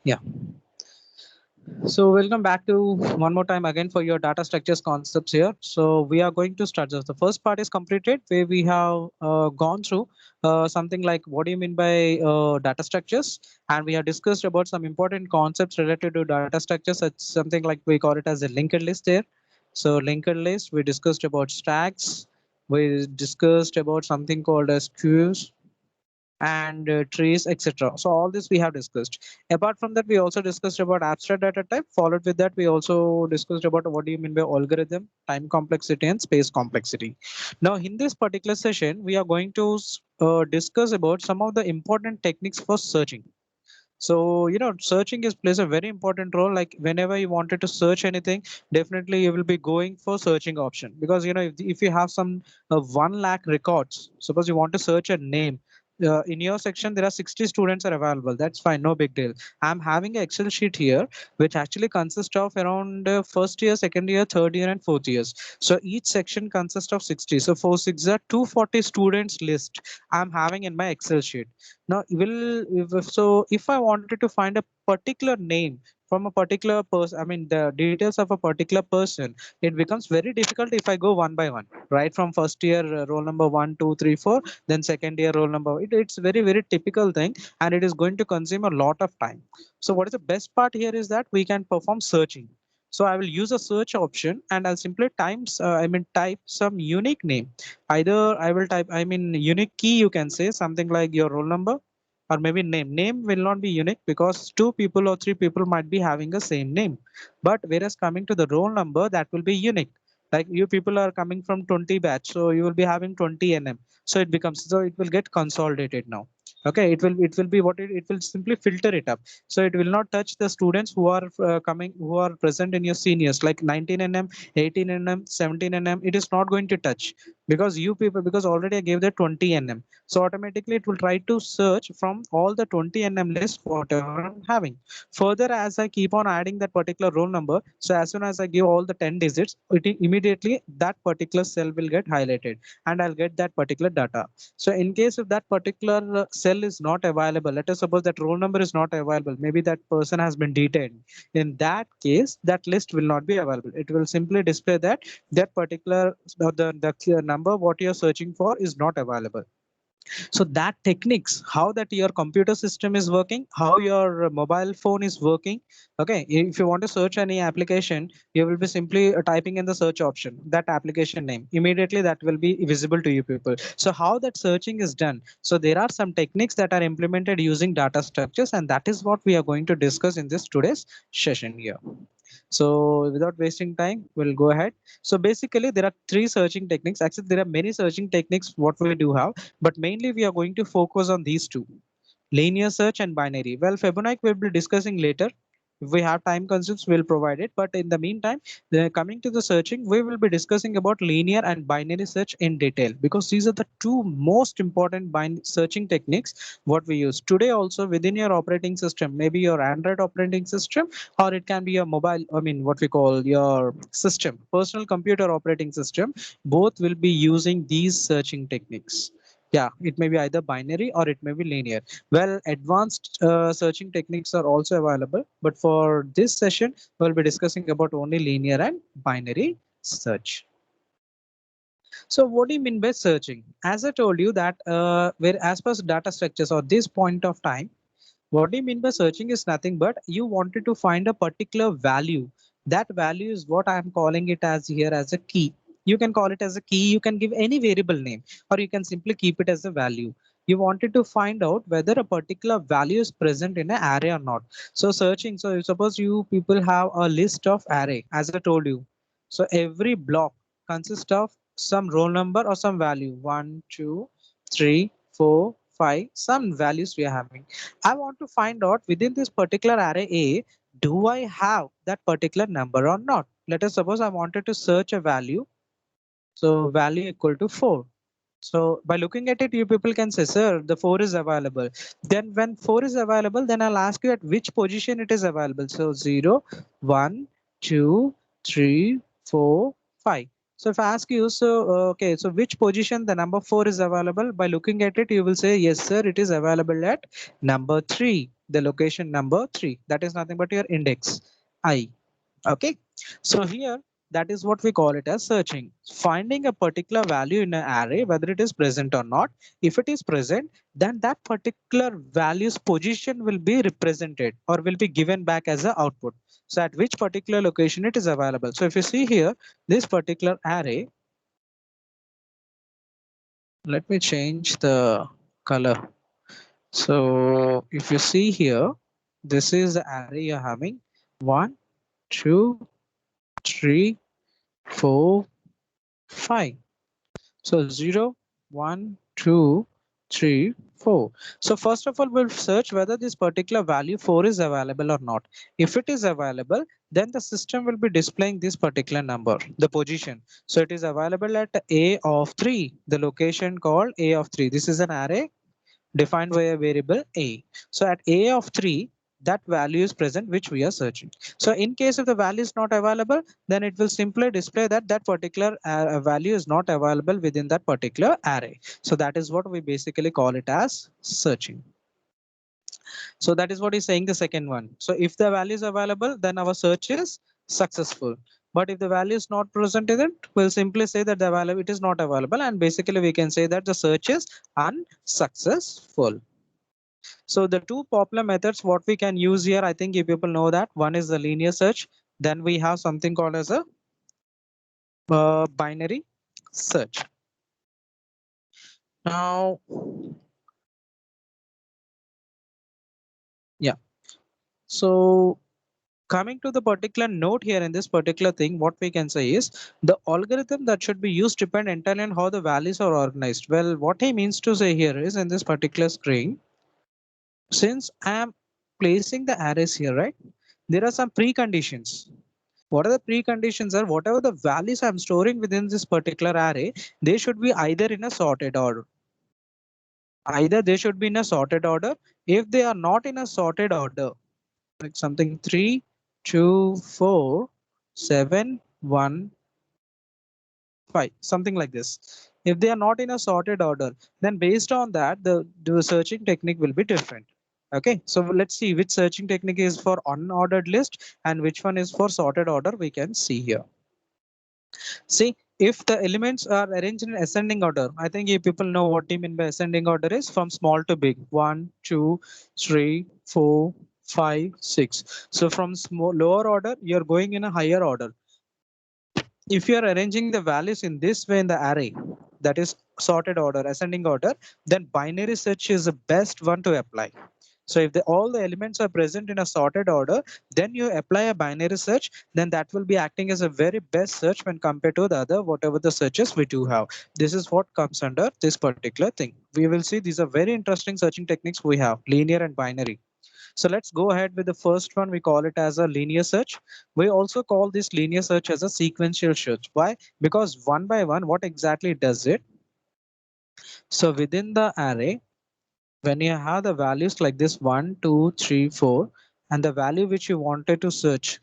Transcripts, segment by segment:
Yeah. So welcome back to one more time again for your data structures concepts here. So we are going to start. The first part is completed where we have gone through something like what do you mean by data structures, and we have discussed about some important concepts related to data structures. Such something like we call it as a linked list there. So linked list. We discussed about stacks. We discussed about something called as queues and trees, etc. So all this we have discussed. Apart from that, we also discussed about abstract data type. Followed with that, we also discussed about what do you mean by algorithm, time complexity, and space complexity. Now, in this particular session, we are going to discuss about some of the important techniques for searching. So searching is plays a very important role. Like whenever you wanted to search anything, definitely you will be going for searching option, because if you have some 1 lakh records, suppose you want to search a name, in your section there are 60 students are available, that's fine, no big deal. I'm having an Excel sheet here which actually consists of around first year, second year, third year, and fourth years. So each section consists of 60, so 4 6 are 240 students list I'm having in my Excel sheet. Now, if I wanted to find a particular name from a particular person, I mean the details of a particular person, it becomes very difficult if I go one by one, right? From first year roll number 1 2 3 4, then second year roll number. It's very typical thing, and it is going to consume a lot of time. So what is the best part here is that we can perform searching. So I will use a search option and I'll simply type some unique name. Either I will type, unique key, you can say something like your roll number or maybe name. Name will not be unique because two people or three people might be having the same name. But whereas coming to the roll number, that will be unique. Like you people are coming from 20 batch, so you will be having 20 NM. So it will get consolidated now. Okay, it will be it will simply filter it up. So it will not touch the students who are who are present in your seniors like 19 NM, 18 NM, 17 NM. It is not going to touch because you people, because already I gave the 20 NM, so automatically it will try to search from all the 20 NM list whatever I'm having. Further, as I keep on adding that particular roll number, so as soon as I give all the 10 digits, immediately that particular cell will get highlighted and I'll get that particular data. So in case if that particular cell is not available, let us suppose that roll number is not available, maybe that person has been detained. In that case, that list will not be available. It will simply display that that particular the number what you're searching for is not available. So that techniques, how that your computer system is working, how your mobile phone is working. Okay, if you want to search any application, you will be simply typing in the search option that application name, immediately that will be visible to you people. So how that searching is done, so there are some techniques that are implemented using data structures, and that is what we are going to discuss in this today's session here. So without wasting time, we'll go ahead. So basically, there are three searching techniques. Actually, there are many searching techniques what we do have, but mainly we are going to focus on these two: linear search and binary. Well, Fibonacci we'll be discussing later. If we have time constraints, we'll provide it. But in the meantime, coming to the searching, we will be discussing about linear and binary search in detail, because these are the two most important searching techniques what we use today. Also within your operating system, maybe your Android operating system, or it can be your mobile. I mean, what we call your system, personal computer operating system. Both will be using these searching techniques. Yeah, it may be either binary or it may be linear. Well, advanced searching techniques are also available, but for this session, we'll be discussing about only linear and binary search. So what do you mean by searching? As I told you that where as per data structures or this point of time, what do you mean by searching is nothing but you wanted to find a particular value. That value is what I am calling it as here as a key. You can call it as a key. You can give any variable name, or you can simply keep it as a value. You wanted to find out whether a particular value is present in an array or not. So searching. So suppose you people have a list of array, as I told you. So every block consists of some roll number or some value. 1 2 3 4 5, some values we are having. I want to find out within this particular array A, do I have that particular number or not? Let us suppose I wanted to search a value. So value equal to 4. So by looking at it, you people can say, sir, the 4 is available. Then when 4 is available, then I'll ask you at which position it is available. So 0, 1, 2, 3, 4, 5. So if I ask you, so okay, so which position the number 4 is available? By looking at it, you will say, yes, sir, it is available at number 3. the location number 3. That is nothing but your index I. Okay, so here that is what we call it as searching, finding a particular value in an array, whether it is present or not. If it is present, then that particular value's position will be represented or will be given back as an output. So at which particular location it is available. So if you see here, this particular array, let me change the color. So if you see here, this is the array you're having 1, 2, 3, 4, 5. So 0, 1, 2, 3, 4. So first of all, we'll search whether this particular value 4 is available or not. If it is available, then the system will be displaying this particular number, the position. So it is available at A of 3, the location called A of 3. This is an array defined by a variable A. So at A of 3, that value is present which we are searching. So in case if the value is not available, then it will simply display that that particular value is not available within that particular array. So that is what we basically call it as searching. So that is what is saying the second one. So if the value is available, then our search is successful. But if the value is not present in it, we'll simply say that the value it is not available, and basically we can say that the search is unsuccessful. So the two popular methods what we can use here, I think you people know that one is the linear search. Then we have something called as a binary search. Now, yeah. So coming to the particular note here in this particular thing, what we can say is the algorithm that should be used depend entirely on how the values are organized. Well, what he means to say here is in this particular screen, since I am placing the arrays here, right? There are some preconditions. What are the preconditions are whatever the values I'm storing within this particular array, they should be either in a sorted order. Either they should be in a sorted order. If they are not in a sorted order, like something 3, 2, 4, 7, 1, 5, something like this. If they are not in a sorted order, then based on that, the searching technique will be different. Okay, so let's see which searching technique is for unordered list and which one is for sorted order. We can see here. See, if the elements are arranged in ascending order, I think you people know what you mean by ascending order is from small to big. 1, 2, 3, 4, 5, 6. So from small lower order, you're going in a higher order. If you are arranging the values in this way in the array, that is sorted order, ascending order, then binary search is the best one to apply. So if all the elements are present in a sorted order, then you apply a binary search, then that will be acting as a very best search when compared to the other, whatever the searches we do have. This is what comes under this particular thing. We will see these are very interesting searching techniques we have, linear and binary. So let's go ahead with the first one. We call it as a linear search. We also call this linear search as a sequential search. Why? Because one by one, what exactly does it? So within the array, when you have the values like this 1, 2, 3, 4, and the value which you wanted to search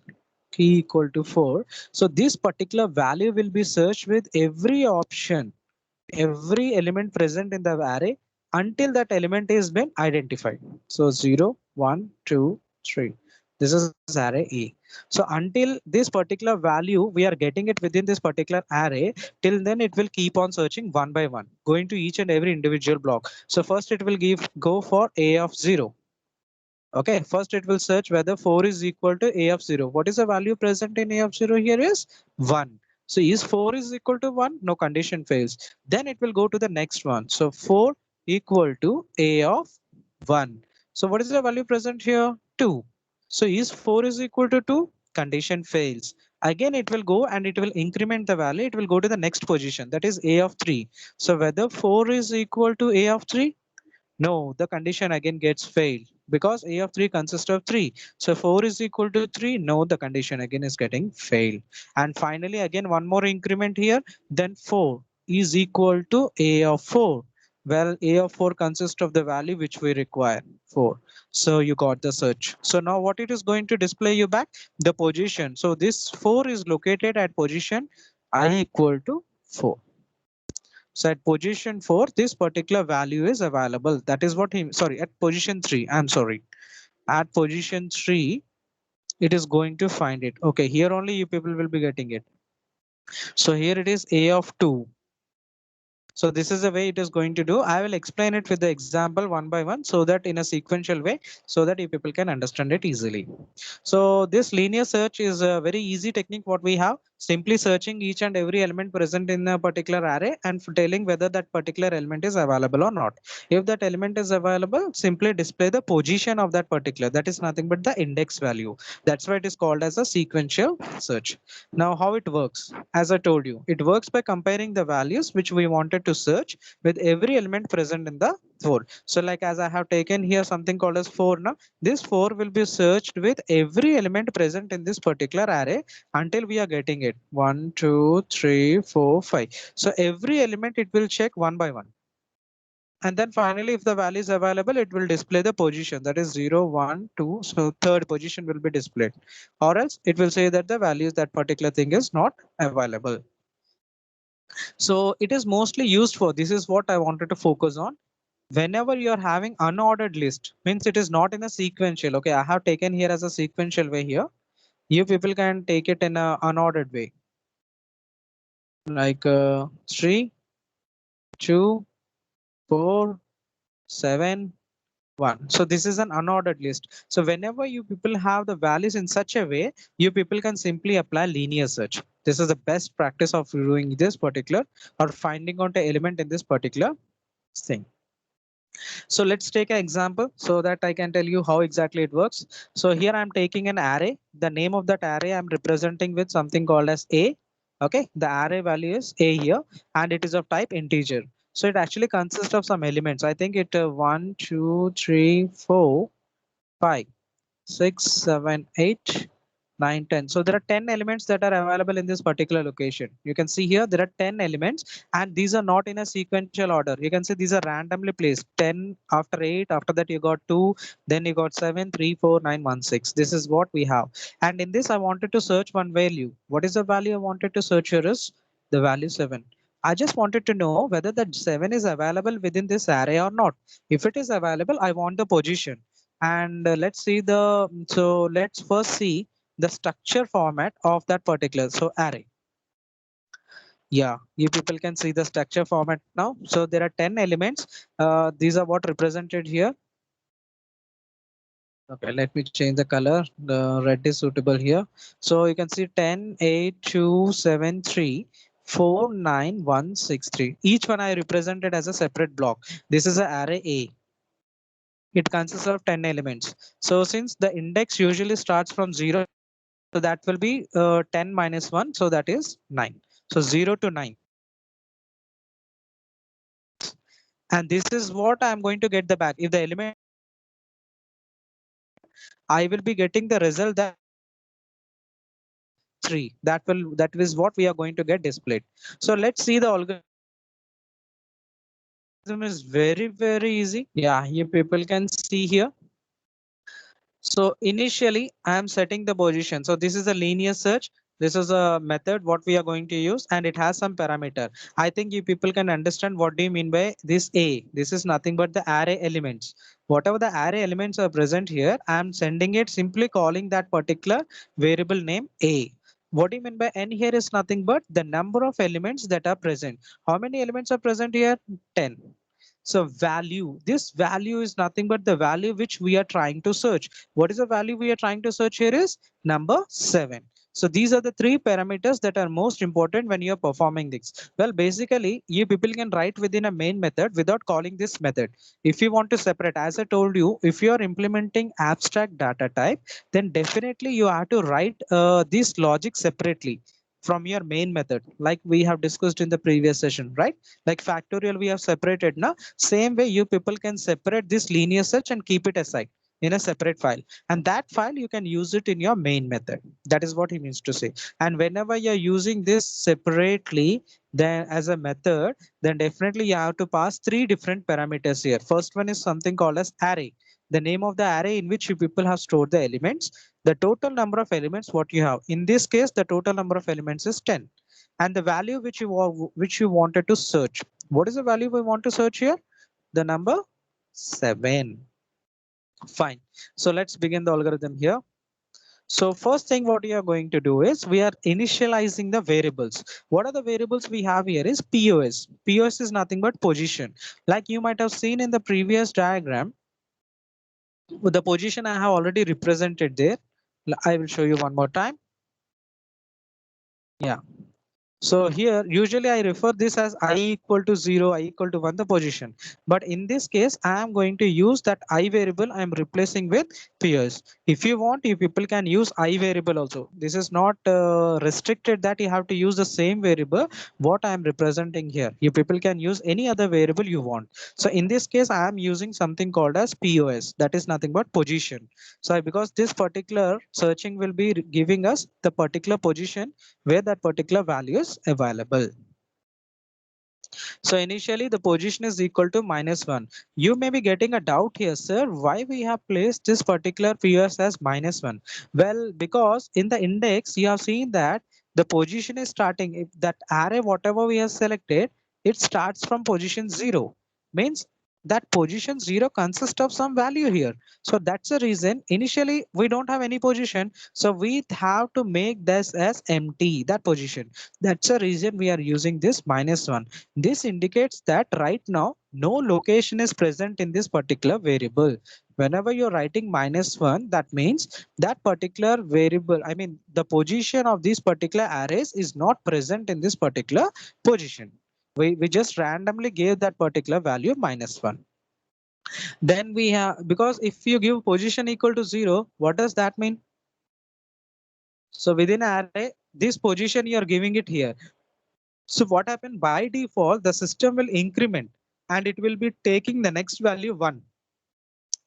key equal to 4. So this particular value will be searched with every option, every element present in the array until that element is been identified. So 0, 1, 2, 3. This is array E. So until this particular value, we are getting it within this particular array. Till then, it will keep on searching one by one, going to each and every individual block. So first it will go for A of 0. Okay, first it will search whether 4 is equal to A of 0. What is the value present in A of 0 here is 1. So is 4 is equal to 1? No, condition fails. Then it will go to the next one. So 4 equal to A of 1. So what is the value present here? 2. So is 4 is equal to 2? Condition fails. Again, it will go and it will increment the value. It will go to the next position, that is A of 3. So whether 4 is equal to A of 3? No, the condition again gets failed because A of 3 consists of 3. So 4 is equal to 3. No, the condition again is getting failed. And finally, again, one more increment here. Then 4 is equal to A of 4. Well, A of 4 consists of the value which we require, 4. So you got the search. So now what it is going to display you back? The position. So this 4 is located at position I equal to 4. So at position 4, this particular value is available. That is what he, sorry, at position 3, I'm sorry. at position 3, it is going to find it. Okay, here only you people will be getting it. So here it is a of 2. So this is the way it is going to do. I will explain it with the example one by one so that in a sequential way so that you people can understand it easily. So this linear search is a very easy technique what we have. Simply searching each and every element present in a particular array and telling whether that particular element is available or not. If that element is available, simply display the position of that particular. That is nothing but the index value. That's why it is called as a sequential search. Now how it works? As I told you, it works by comparing the values which we wanted to search with every element present in the 4. So like as I have taken here something called as 4 now, this 4 will be searched with every element present in this particular array until we are getting it 1, 2, 3, 4, 5. So every element it will check one by one. And then finally, if the value is available, it will display the position, that is 0, 1, 2. So third position will be displayed, or else it will say that the values that particular thing is not available. So it is mostly used for, this is what I wanted to focus on. Whenever you're having unordered list, means it is not in a sequential. Okay, I have taken here as a sequential way here. You people can take it in a unordered way. Like 3, 2, 4, 7, 1. So this is an unordered list. So whenever you people have the values in such a way, you people can simply apply linear search. This is the best practice of doing this particular or finding out the element in this particular thing. So let's take an example so that I can tell you how exactly it works. So here I'm taking an array. The name of that array I'm representing with something called as A. Okay, the array value is A here and it is of type integer. So it actually consists of some elements. I think it 1, 2, 3, 4, 5, 6, 7, 8, 9, 10. So there are 10 elements that are available in this particular location. You can see here there are 10 elements and these are not in a sequential order. You can see these are randomly placed. 10 after 8, after that you got 2, then you got 7, 3, 4, 9, 1, 6. This is what we have. And in this I wanted to search one value. What is the value I wanted to search here is the value 7. I just wanted to know whether that 7 is available within this array or not. If it is available, I want the position. And let's see the, so let's first see the structure format of that particular so array. Yeah, you people can see the structure format now. So there are 10 elements. These are what represented here. Okay, let me change the color. The red is suitable here. So you can see 10, 8, 2, 7, 3, 4, 9, 1, 6, 3. Each one I represented as a separate block. This is an array A. It consists of 10 elements. So since the index usually starts from 0, so that will be 10 minus 1. So that is 9. So 0 to 9. And this is what I'm going to get the back. If the element, I will be getting the result that 3. That is what we are going to get displayed. So let's see the algorithm is very, very easy. Yeah, you people can see here. So initially I am setting the position. So this is a linear search. This is a method what we are going to use and it has some parameter. I think you people can understand what do you mean by this A. This is nothing but the array elements. Whatever the array elements are present here, I am sending it simply calling that particular variable name A. What do you mean by n here is nothing but the number of elements that are present. How many elements are present here? 10. So value, this value is nothing but the value which we are trying to search. What is the value we are trying to search here is number 7. So these are the three parameters that are most important when you're performing this. Well, basically, you people can write within a main method without calling this method. If you want to separate, as I told you, if you are implementing abstract data type, then definitely you have to write this logic separately from your main method, like we have discussed in the previous session, right? Like factorial we have separated now. Same way you people can separate this linear search and keep it aside in a separate file, and that file you can use it in your main method. That is what he means to say. And whenever you're using this separately then as a method, then definitely you have to pass three different parameters here. First one is something called as array, the name of the array in which you people have stored the elements, the total number of elements what you have. In this case the total number of elements is 10, and the value which you wanted to search. What is the value we want to search here? The number 7. Fine. So let's begin the algorithm here. So first thing what we are going to do is we are initializing the variables. What are the variables we have here is POS. POS is nothing but position. Like you might have seen in the previous diagram, with the position I have already represented there. I will show you one more time. Yeah. So here, usually I refer this as I equal to 0, I equal to 1, the position. But in this case, I am going to use that I variable I am replacing with peers. If you want, you people can use I variable also. This is not restricted that you have to use the same variable what I am representing here. You people can use any other variable you want. So in this case, I am using something called as POS. That is nothing but position. So because this particular searching will be giving us the particular position where that particular value is available. So initially the position is equal to -1. You may be getting a doubt here, sir, why we have placed this particular PS as -1? Well, because in the index, you have seen that the position is starting, if that array, whatever we have selected, it starts from position 0. Means that position 0 consists of some value here. So that's the reason initially we don't have any position. So we have to make this as empty, that position. That's the reason we are using this -1. This indicates that right now no location is present in this particular variable. Whenever you're writing -1, that means that particular variable, I mean the position of these particular arrays is not present in this particular position. We just randomly gave that particular value -1. Then we have, because if you give position equal to 0, what does that mean? So within array, this position you are giving it here. So what happened by default, the system will increment and it will be taking the next value 1.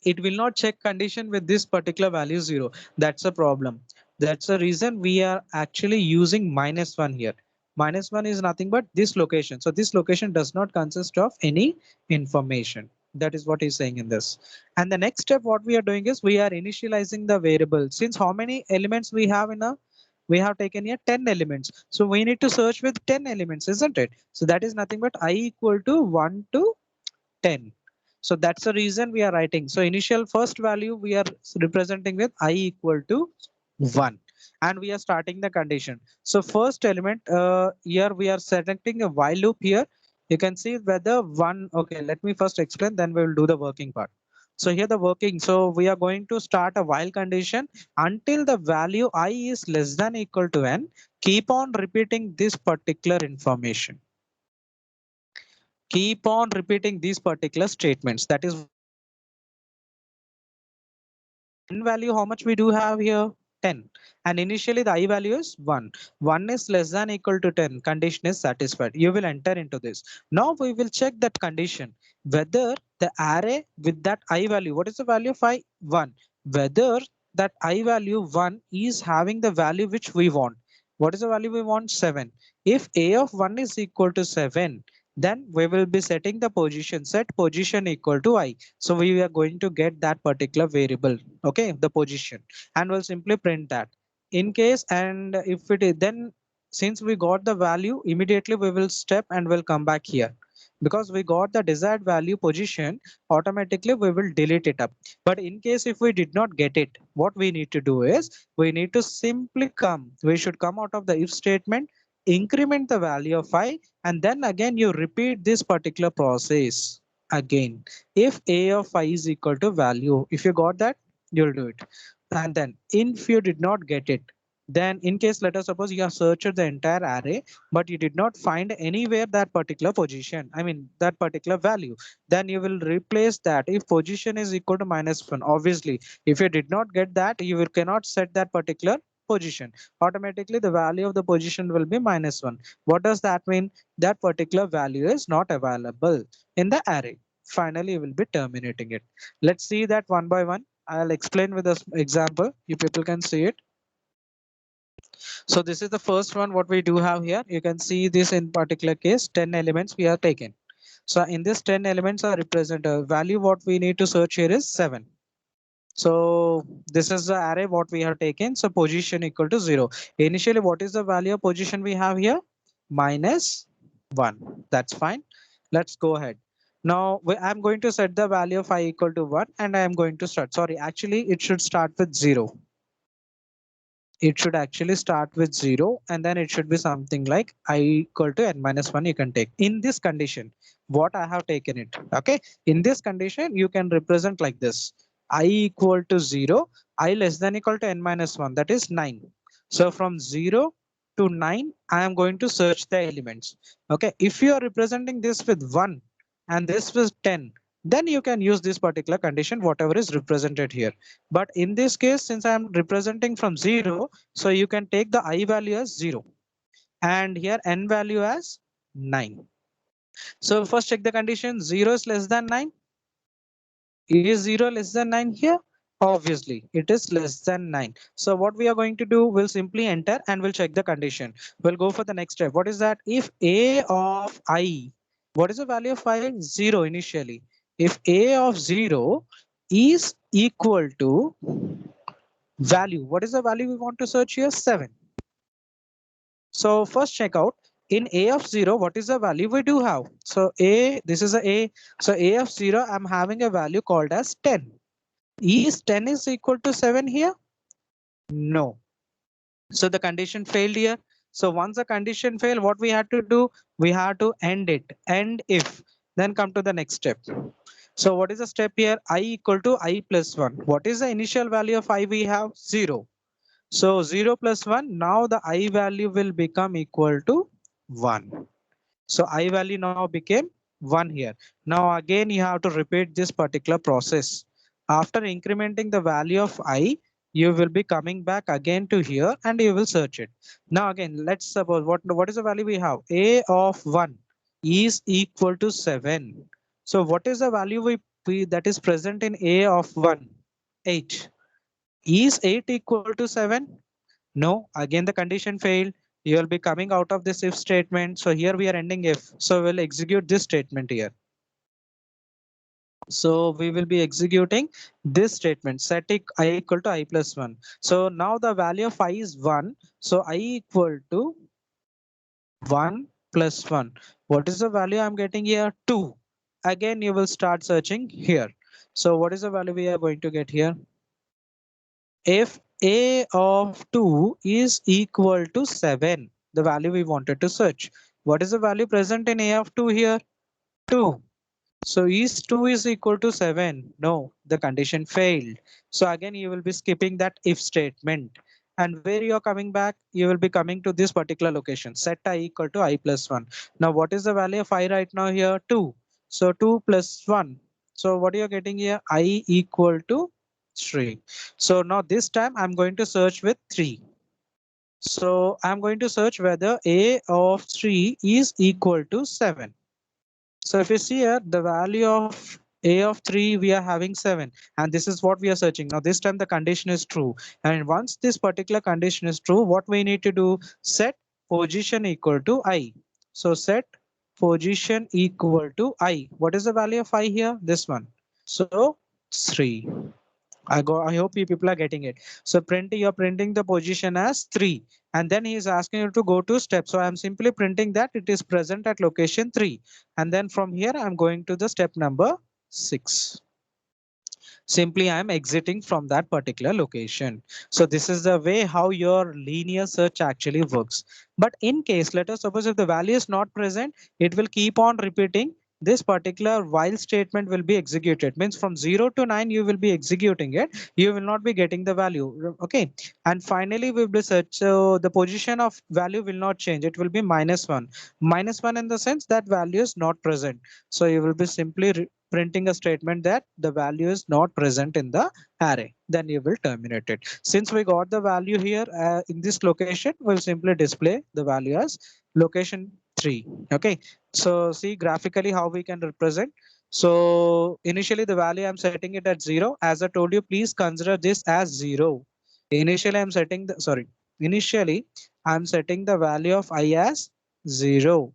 It will not check condition with this particular value 0. That's a problem. That's the reason we are actually using -1 here. -1 is nothing but this location. So this location does not consist of any information. That is what he's saying in this. And the next step, what we are doing is we are initializing the variable. Since how many elements we have in a, we have taken here 10 elements. So we need to search with 10 elements, isn't it? So that is nothing but I equal to 1 to 10. So that's the reason we are writing. So initial first value we are representing with I equal to 1. And we are starting the condition. So first element here we are selecting a while loop here. You can see whether 1. Okay, let me first explain, then we will do the working part. So here the working. So we are going to start a while condition until the value I is less than equal to n. Keep on repeating this particular information. Keep on repeating these particular statements. That is n value, how much we do have here? 10. And initially the I value is 1. 1 is less than equal to 10. Condition is satisfied. You will enter into this. Now we will check that condition. Whether the array with that I value, what is the value of I? 1. Whether that I value 1 is having the value which we want. What is the value we want? 7. If A of 1 is equal to 7, then we will be setting the position, set position equal to I. So we are going to get that particular variable, okay, the position, and we'll simply print that. In case, and if it is, then since we got the value, immediately we will step and we'll come back here. Because we got the desired value position, automatically we will delete it up. But in case if we did not get it, what we need to do is we need to simply come, we should come out of the if statement, increment the value of I, and then again you repeat this particular process again. If A of I is equal to value, if you got that, you'll do it. And then if you did not get it, then in case, let us suppose you have searched the entire array, but you did not find anywhere that particular position, I mean that particular value, then you will replace that. If position is equal to -1, obviously, if you did not get that, you will cannot set that particular position. Automatically, the value of the position will be -1. What does that mean? That particular value is not available in the array. Finally, you will be terminating it. Let's see that one by one. I'll explain with this example. You people can see it. So this is the first one what we do have here. You can see this in particular case, 10 elements we have taken. So in this 10 elements are represent a value what we need to search here is 7. So this is the array what we have taken. So position equal to 0. Initially, what is the value of position we have here? -1. That's fine. Let's go ahead. Now I'm going to set the value of I equal to 1 and I am going to start. Sorry, actually it should start with 0. It should actually start with 0 and then it should be something like I equal to n minus 1 you can take. In this condition, what I have taken it. Okay. In this condition, you can represent like this. I equal to 0, I less than equal to n minus 1, that is 9. So from 0 to 9, I am going to search the elements. Okay. If you are representing this with 1 and this was 10, then you can use this particular condition, whatever is represented here. But in this case, since I am representing from 0, so you can take the I value as 0 and here n value as 9. So first check the condition. 0 is less than 9. Is 0 less than 9 here? Obviously, it is less than 9. So what we are going to do, we'll simply enter and we'll check the condition. We'll go for the next step. What is that? If a of I, what is the value of I? 0 initially. If a of 0 is equal to value, what is the value we want to search here? 7. So first check out in a of 0, what is the value we do have? So this is a. So a of 0, I'm having a value called as 10. Is 10 is equal to 7 here? No. So the condition failed here. So once the condition failed, what we had to do? We had to end it. End if. Then come to the next step. So what is the step here? I equal to I plus 1. What is the initial value of I we have? 0. So 0 plus 1, now the I value will become equal to 1. So I value now became 1 here. Now again, you have to repeat this particular process. After incrementing the value of I, you will be coming back again to here and you will search it. Now again, let's suppose what is the value we have? A of 1 is equal to 7. So what is the value we that is present in A of 1? 8. Is 8 equal to 7? No, again the condition failed. You will be coming out of this if statement. So here we are ending if. So we'll execute this statement here. So we will be executing this statement, set I equal to I plus 1. So now the value of I is 1. So I equal to 1 plus 1. What is the value I'm getting here? 2. Again, you will start searching here. So what is the value we are going to get here? If a of 2 is equal to 7, the value we wanted to search. What is the value present in a of 2 here? 2. So is 2 is equal to 7? No, the condition failed. So again, you will be skipping that if statement. And where you are coming back, you will be coming to this particular location. Set I equal to I plus 1. Now, what is the value of I right now here? 2. So 2 plus 1. So what you are getting here? I equal to 3. So now this time I'm going to search with 3. So I'm going to search whether A of 3 is equal to 7. So if you see here, the value of A of 3, we are having 7. And this is what we are searching. Now this time the condition is true. And once this particular condition is true, what we need to do? Set position equal to I. So set position equal to I. What is the value of I here? This one. So 3. I hope you people are getting it. So you're printing the position as 3 and then he is asking you to go to step. So I'm simply printing that it is present at location 3 and then from here I'm going to the step number 6. Simply I'm exiting from that particular location. So this is the way how your linear search actually works. But in case, let us suppose if the value is not present, it will keep on repeating. This particular while statement will be executed. Means from 0 to 9 you will be executing it. You will not be getting the value. Okay. And finally we will search. So the position of value will not change. It will be -1. -1 in the sense that value is not present. So you will be simply printing a statement that the value is not present in the array. Then you will terminate it. Since we got the value here in this location, we'll simply display the value as location 3. Okay. So see graphically how we can represent. So initially the value I'm setting it at 0. As I told you, please consider this as 0. Initially I'm setting the initially I'm setting the value of I as 0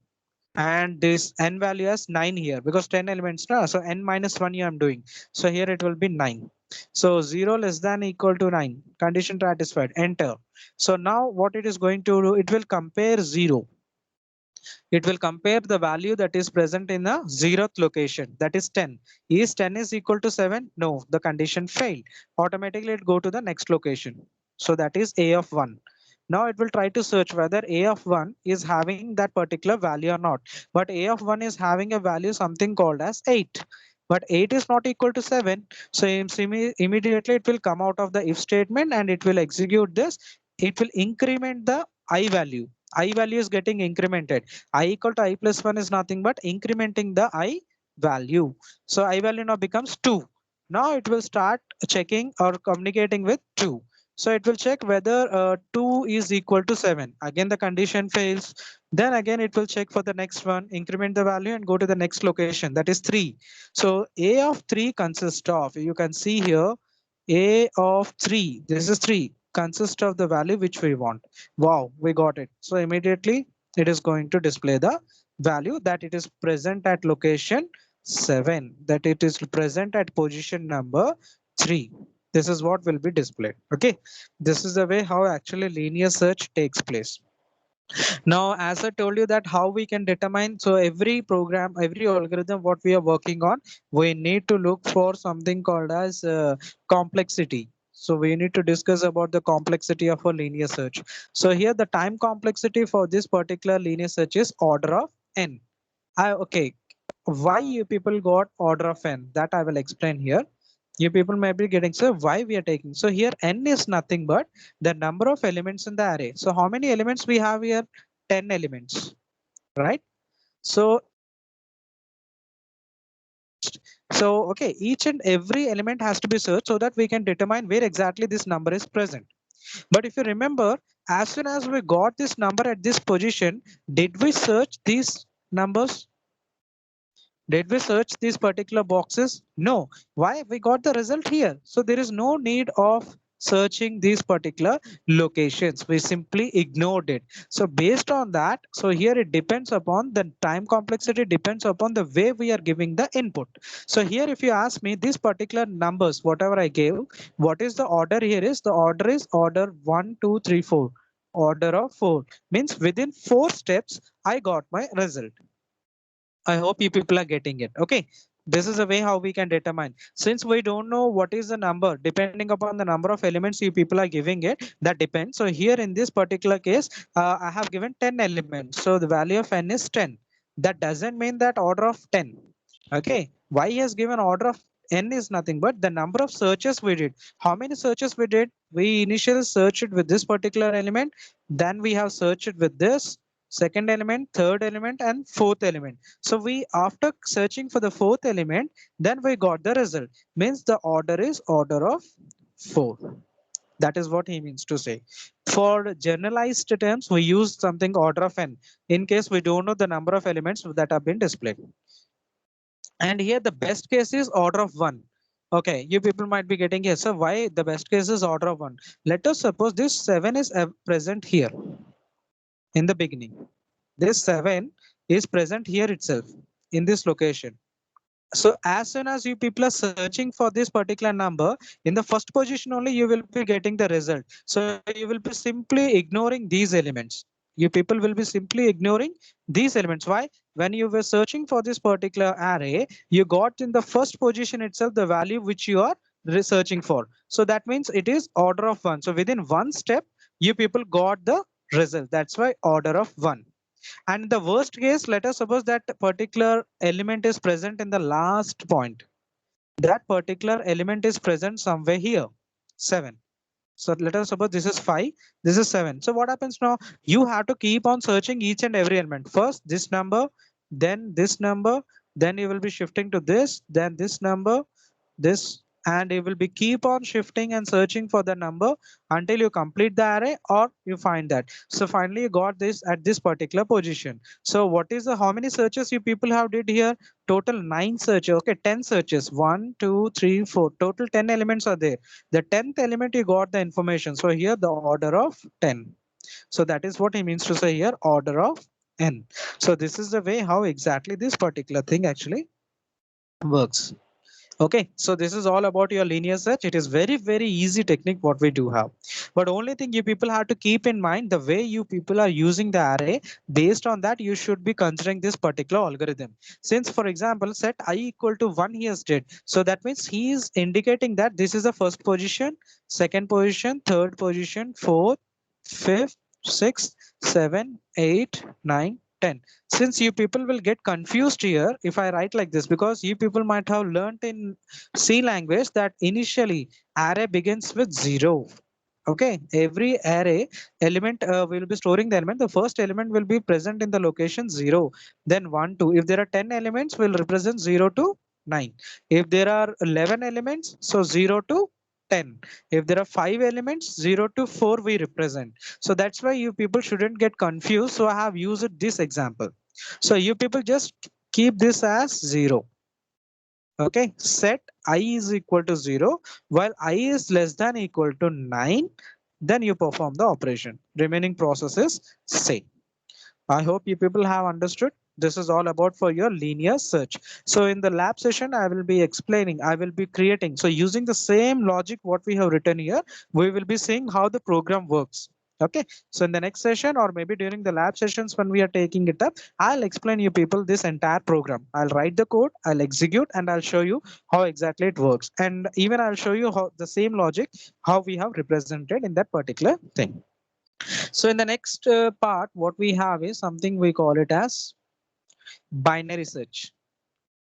and this n value as 9 here because 10 elements now. So n minus 1 I'm doing. So here it will be 9. So 0 less than equal to 9. Condition satisfied. Enter. So now what it is going to do, it will compare 0. It will compare the value that is present in the 0th location, that is 10. Is 10 is equal to 7? No, the condition failed. Automatically it go to the next location. So that is A of 1. Now it will try to search whether A of 1 is having that particular value or not. But A of 1 is having a value something called as 8. But 8 is not equal to 7. So immediately it will come out of the if statement and it will execute this. It will increment the I value. I value is getting incremented. I equal to I plus 1 is nothing but incrementing the I value. So I value now becomes 2. Now it will start checking or communicating with 2. So it will check whether 2 is equal to 7. Again, the condition fails. Then again, it will check for the next one, increment the value and go to the next location, that is 3. So A of 3 consists of, you can see here, A of 3, this is 3, consists of the value which we want. Wow, we got it. So immediately it is going to display the value that it is present at location 7, that it is present at position number 3. This is what will be displayed. Okay, this is the way how actually linear search takes place. Now, as I told you that how we can determine, so every program, every algorithm, what we are working on, we need to look for something called as complexity. So we need to discuss about the complexity of a linear search. So here the time complexity for this particular linear search is order of n. Okay, why you people got order of n? That I will explain here. You people may be getting, so why we are taking, so here n is nothing but the number of elements in the array. So how many elements we have here? 10 elements, right? So okay, each and every element has to be searched so that we can determine where exactly this number is present. But if you remember, as soon as we got this number at this position, did we search these numbers? Did we search these particular boxes? No. Why? We got the result here. So there is no need of searching these particular locations. We simply ignored it. So based on that, so here it depends upon the time complexity, depends upon the way we are giving the input. So here if you ask me these particular numbers, whatever I gave, what is the order here is? The order is order 1, 2, 3, 4. Order of 4 means within 4 steps, I got my result. I hope you people are getting it. Okay. This is a way how we can determine. Since we don't know what is the number, depending upon the number of elements you people are giving it, that depends. So here in this particular case, I have given 10 elements. So the value of n is 10. That doesn't mean that order of 10. Okay. Why he has given order of n is nothing but the number of searches we did. How many searches we did? We initially searched with this particular element. Then we have searched with this second element, third element, and fourth element. So we, after searching for the fourth element, then we got the result. Means the order is order of 4. That is what he means to say. For generalized terms, we use something order of n in case we don't know the number of elements that have been displayed. And here the best case is order of 1. Okay, you people might be getting here. So why the best case is order of 1? Let us suppose this 7 is present here in the beginning. This 7 is present here itself in this location. So as soon as you people are searching for this particular number, in the first position only you will be getting the result. So you will be simply ignoring these elements. You people will be simply ignoring these elements. Why? When you were searching for this particular array, you got in the first position itself the value which you are researching for. So that means it is order of 1. So within one step, you people got the result. That's why order of 1. And in the worst case, let us suppose that particular element is present in the last point. That particular element is present somewhere here, 7. So let us suppose this is 5, this is 7. So what happens now? You have to keep on searching each and every element. First this number, then this number, then you will be shifting to this, then this number, this, and you will be keep on shifting and searching for the number until you complete the array or you find that. So finally you got this at this particular position. So what is the, how many searches you people have did here? Total 9 searches. Okay, 10 searches, 1, 2, 3, 4, total 10 elements are there. The 10th element you got the information. So here the order of 10. So that is what he means to say here, order of n. So this is the way how exactly this particular thing actually works. Okay, so this is all about your linear search. It is very easy technique what we do have. But only thing you people have to keep in mind, the way you people are using the array, based on that you should be considering this particular algorithm. Since for example, set I equal to 1 he has did. So that means he is indicating that this is the first position, second position, third position, fourth, fifth, sixth, seven, eight, nine, 10. Since you people will get confused here if I write like this, because you people might have learned in C language that initially array begins with 0. Okay, every array element will be storing the element. The first element will be present in the location 0, then 1, 2. If there are 10 elements, will represent 0 to 9. If there are 11 elements, so 0 to 10. If there are 5 elements, 0 to 4 we represent. So that's why you people shouldn't get confused. So I have used this example. So you people just keep this as 0. Okay, set I is equal to 0 while I is less than equal to 9. Then you perform the operation. Remaining process is same. I hope you people have understood. This is all about for your linear search. So in the lab session, I will be explaining, I will be creating. So using the same logic, what we have written here, we will be seeing how the program works. Okay. So in the next session, or maybe during the lab sessions when we are taking it up, I'll explain you people this entire program. I'll write the code, I'll execute, and I'll show you how exactly it works. And even I'll show you how the same logic, how we have represented in that particular thing. So in the next part, what we have is something we call it as binary search.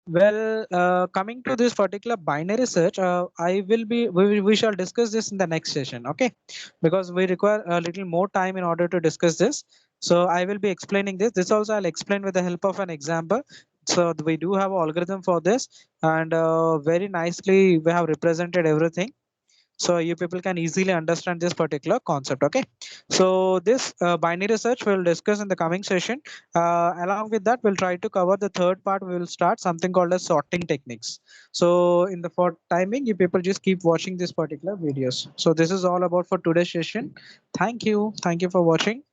Well, coming to this particular binary search, we shall discuss this in the next session, okay? Because we require a little more time in order to discuss this. So I will be explaining this. This also I'll explain with the help of an example. So we do have an algorithm for this, and very nicely we have represented everything, so you people can easily understand this particular concept. Okay, so this binary search we'll discuss in the coming session. Along with that, we'll try to cover the third part. We will start something called as sorting techniques. So in the for timing, you people just keep watching this particular videos. So this is all about for today's session. Thank you for watching.